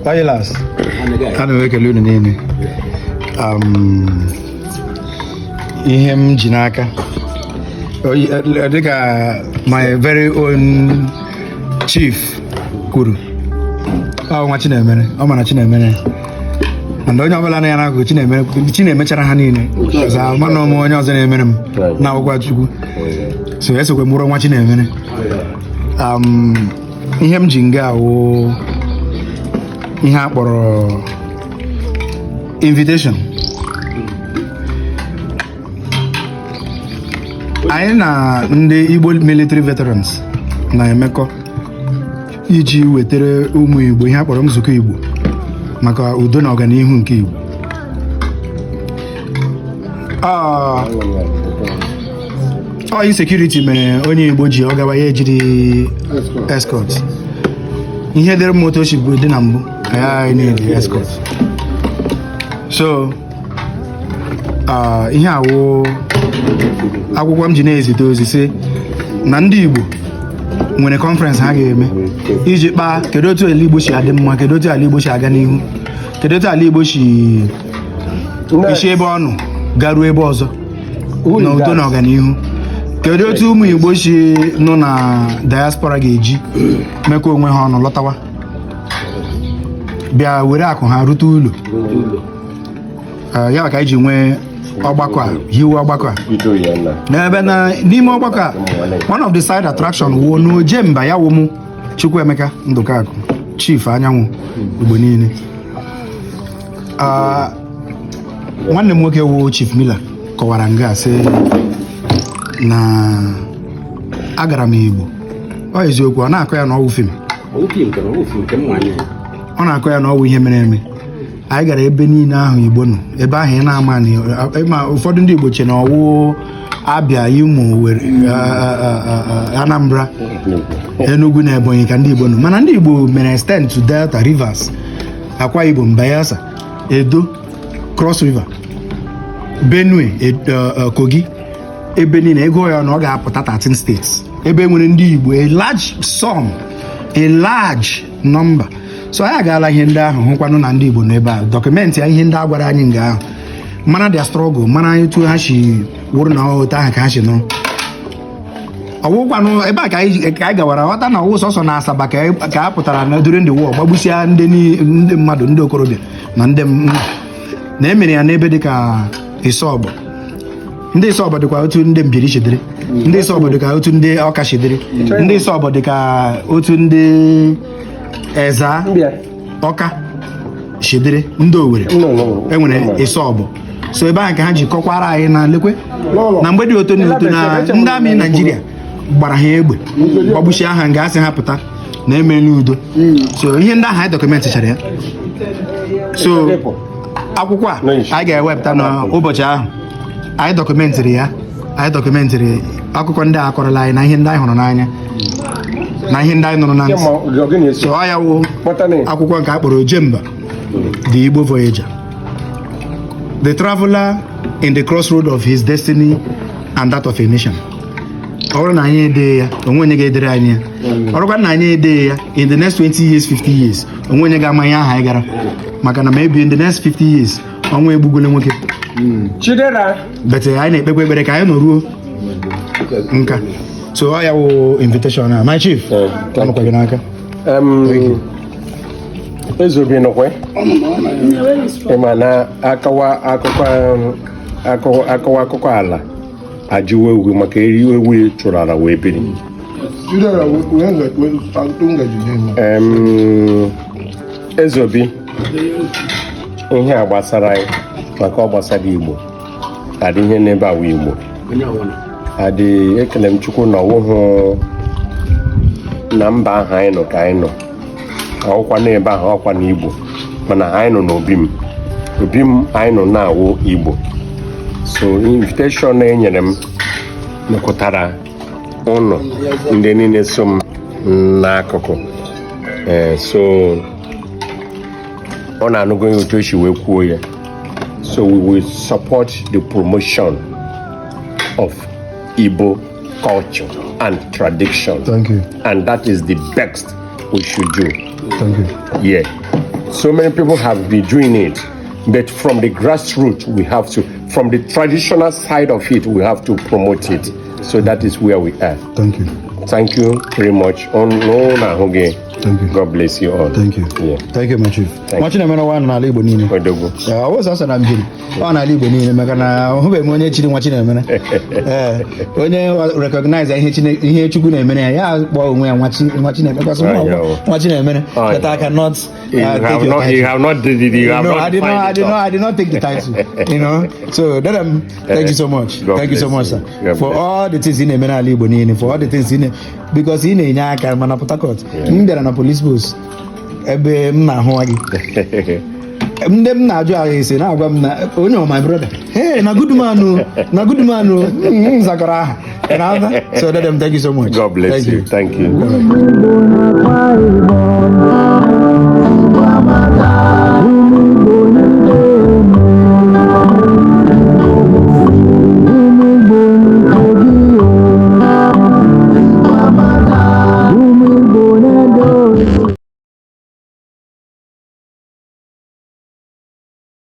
Oilas. Ana m ekele unu niile. Ihe m ji n'aka dịka my very own chief kwuru, nwa Chinemere, ọ mara Chinemere, and onye ọbụla na ya na-agụ Chinemechara ha niile ọzọ mana ọmụ onye ọzọ na-emere m na akwụkwọ Chukwu, so esokwe mụrụ nwa Chinemere. Ihe m ji nga awụ ihe a kpọrọ invitation. Anyị na ndị Igbo military veterans na-emekọ iji wetara ụmụ Igbo ihe a kpọrọ nzukọ Igbo maka udo na ọganihu nke Igbo. Oyi security mere onye Igbo ji ọ gawa ya ejiri escort. Ihe dịrị motoship bụ dị na mbụ anyị na-eji escort. So ihe awụ akwụkwọ m ji na-ezite ozi sị na ndị Igbo nwere conference ha ga-eme iji kpaa kedu otu ala Igbo si adị mma, kedu otu ala Igbo si aga n'ihu, kedu otu ala Igbo si isi ebe ọ nọ garuo ebe ọzọ na udo na ọganihu, kedu otu ụmụ Igbo si nọ na diaspora ga-eji mekọ onwe ha ọnụ lọtawa bịa were akụ ha rute ụlọ. Ya ka anyị ji nwee ọgbakọ a, hiwe ọgbakọ a n'ebe na n'ime ọgbakọ a one of the side attraction wo n'oje mba ya wụ mụ Chukwuemeka Ndụkakụ, chief anyanwụ Igbo niile. Nwanne m nwoke wụ Chief Miller kọwara nga sị na agara m Igbo, ọ eziokwu, ọ na-akọ ya na ọwụ fim, ọ na-akọ ya na ọwụ ihe mere eme. Anyị gara ebe niile ahụ Igbo nọ, ebe ahụ ị na-ama ma ụfọdụ ndị Igbo che na ọwụ Abịa, Imo, Anambra, Enugu na Ebonyi ka ndị Igbo nọ, mana ndị Igbo mere extend to Delta, Rivers, Akwa Ibom, Bayelsa, Edo, Cross River, Benue, Kogi, ebe niile ego ya na ọ ga-apụta 13 states ebe nwere ndị Igbo a large number. So anyị agaala ihe ndị ahụ hụkwanụ na ndị Igbo n'ebe ahụ, dọkụmentị ya ihe ndị a gwara anyị nga ahụ, mana their struggle, mana etu ha si wụrụ na otu ahụ ka ha si nọ. Ọwụkwanụ ebe a ka anyị gawara ghọta na ọwụ sọsọ na Asaba ka a pụtara na during the war gbagbusia ndị mmadụ, ndị okorobịa na ndị na emere ya n'ebe dịka Isọbọ. Ndị Isọbọ dịkwa otu ndị Mbiri chedere, ndị Isọbọ dịka otu ndị Ọka chedere, ndị Isọbọ dịka otu ndị Eza Ọka chedere, ndị Owere enwere Isọbọ. So ebe ahụ ka ha ji kọkwara anyị na lekwe na mgbe dị otu na otu na ndị amị Naijiria gbara ha egbe gbagbuchie aha nga asị ha pụta na eme n'udo. So ihe ndị ahụ anyị dọkụmentịchara ya. So akwụkwọ a anyị ga-ewepụta n'ụbọchị ahụ anyị dọkụmentịrị ya, anyị dọkụmentịrị akụkọ ndị a kọrọla anyị na ihe ndị anyị hụrụ n'anya na ihe ndị anyị nụrụ na ntị. So ọ ya wụ akwụkwọ nke a kpọrọ Ojemba, the Igbo Voyager, the traveler in the crossroad of his destiny and that of a nation. Ọ bụrụ na anyị ede ya, onwe onye ga-edere anyị ya. Ọ bụrụkwa na anyị ede ya, in the next 20 years, 50 years, onwe onye ga-ama ihe ahụ anyị gara, maka na maybe in the next 50 years ọnwa egbugole nwoke Chidera. Bete anyị na-ekpekwa ekpere ka anyị nọ ruo nka. So ọ ya wụ invitation na my chief ọnụkwa gị n'aka. Ezobi nọkwe ịma na akọwa ala ajụwa egwu maka eri ewu chụrụ ala wee biri. Ezobi ihe a gbasara anyị maka ọ gbasara Igbo adị ihe n'ebe awụ Igbo adị ekele m Chukwu na ọwụhụ na mba ahụ anyị nọ ka anyị nọ ọkwa n'ebe ahụ ọkwa n'Igbo mana anyị nọ n'obi m anyị nọ na-awụ Igbo. So invitation na-enyere m mekọtara ụnụ ndị niile so m n'akụkụ so ọ na-anụgo ya otu esi wee kwuo ya. So we will support the promotion of Igbo culture and tradition. Thank you. And that is the best we should do. Thank you. Yeah. So many people have been doing it, but from the grassroots, from the traditional side of it, we have to promote it. So that is where we are. Thank you. Thank you very much. Thank you. God bless you all. Thank you. Yeah. Thank you, my chief. Watching a man one n'ala Igbo niile. Odogo. I was also na mbiri. Ọ n'ala Igbo niile maka na hụbe m onye chiri nwachi na-emere. Onye recognize ihe Chukwu na-emere ya kpọọ onwe ya nwachi na-emere because nwachi na-emere that I cannot take your title. You have not did it. I did not take the title. So thank you so much. Thank you so much, sir, for all the things in the n'ala Igbo niile, for all the things because ị na-enye aka mana Port Harcourt m bịara na police post ebe m na-ahụ gị ndị m na-ajụ agha ise na-agwa m na onye my brother na good man nzakọrọ aha so thank you so much. God bless you. Thank you.